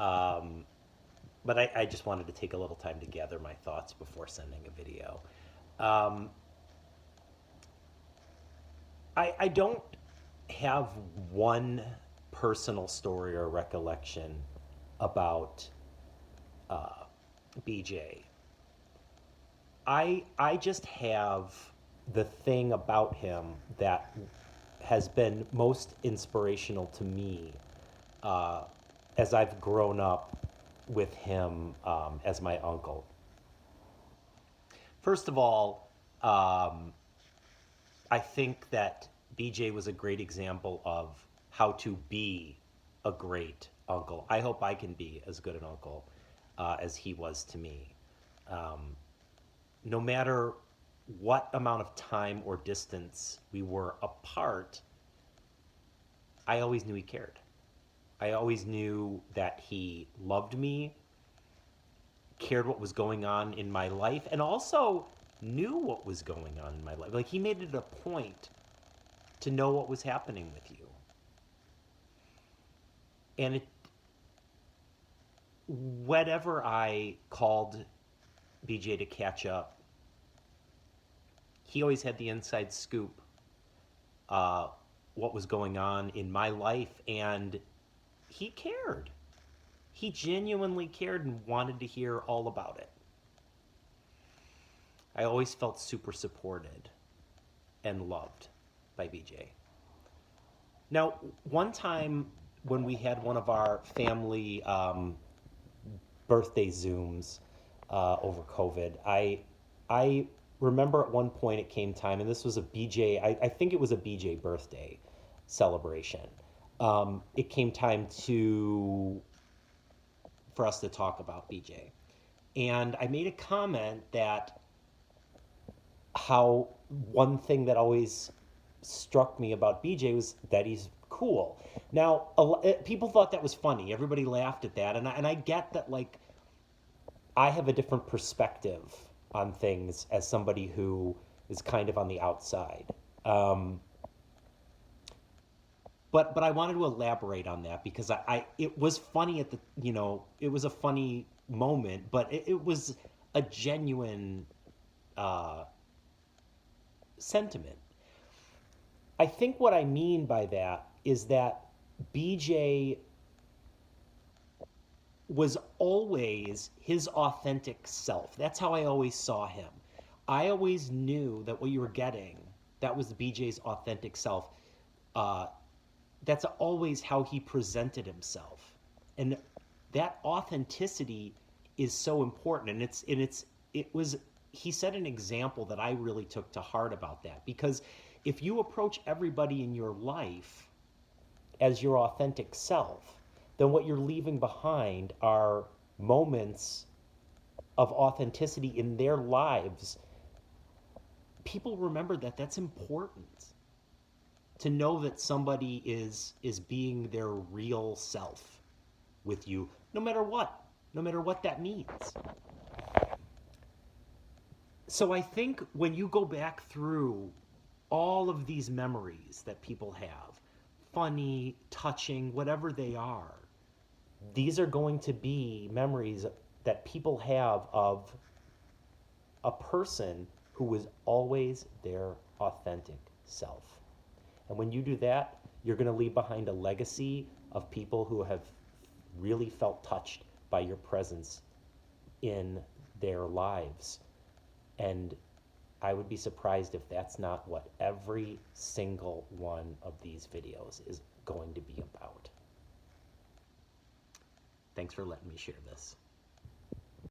Um, but I just wanted to take a little time to gather my thoughts before sending a video. Um, I don't have one personal story or recollection about BJ. I just have the thing about him that has been most inspirational to me uh, as I've grown up with him as my uncle. First of all, I think that BJ was a great example of how to be a great uncle. I hope I can be as good an uncle as he was to me. No matter what amount of time or distance we were apart, I always knew he cared. I always knew that he loved me, cared what was going on in my life, and also knew what was going on in my life. Like, he made it a point to know what was happening with you. And whenever I called BJ to catch up, he always had the inside scoop, uh, what was going on in my life, and he cared. He genuinely cared and wanted to hear all about it. I always felt super supported and loved by BJ. Now, one time when we had one of our family birthday Zooms over COVID, I remember at one point it came time, and this was a BJ. I think it was a BJ birthday celebration. It came time to for us to talk about BJ, and I made a comment that how one thing that always struck me about BJ was that he's cool. Now, people thought that was funny. Everybody laughed at that, and I get that. Like, I have a different perspective on things as somebody who is kind of on the outside. Um, but I wanted to elaborate on that because I it was funny at the it was a funny moment, but it was a genuine uh, sentiment. I think what I mean by that is that BJ was always his authentic self. That's how I always saw him. I always knew that what you were getting, that was BJ's authentic self. Uh, that's always how he presented himself. And that authenticity is so important. It was he set an example that I really took to heart about that, because if you approach everybody in your life as your authentic self, then what you're leaving behind are moments of authenticity in their lives. People remember that. That's important, to know that somebody is being their real self with you, no matter what that means. So I think when you go back through all of these memories that people have, funny, touching, whatever they are, these are going to be memories that people have of a person who was always their authentic self. And when you do that, you're going to leave behind a legacy of people who have really felt touched by your presence in their lives. And I would be surprised if that's not what every single one of these videos is going to be about. Thanks for letting me share this.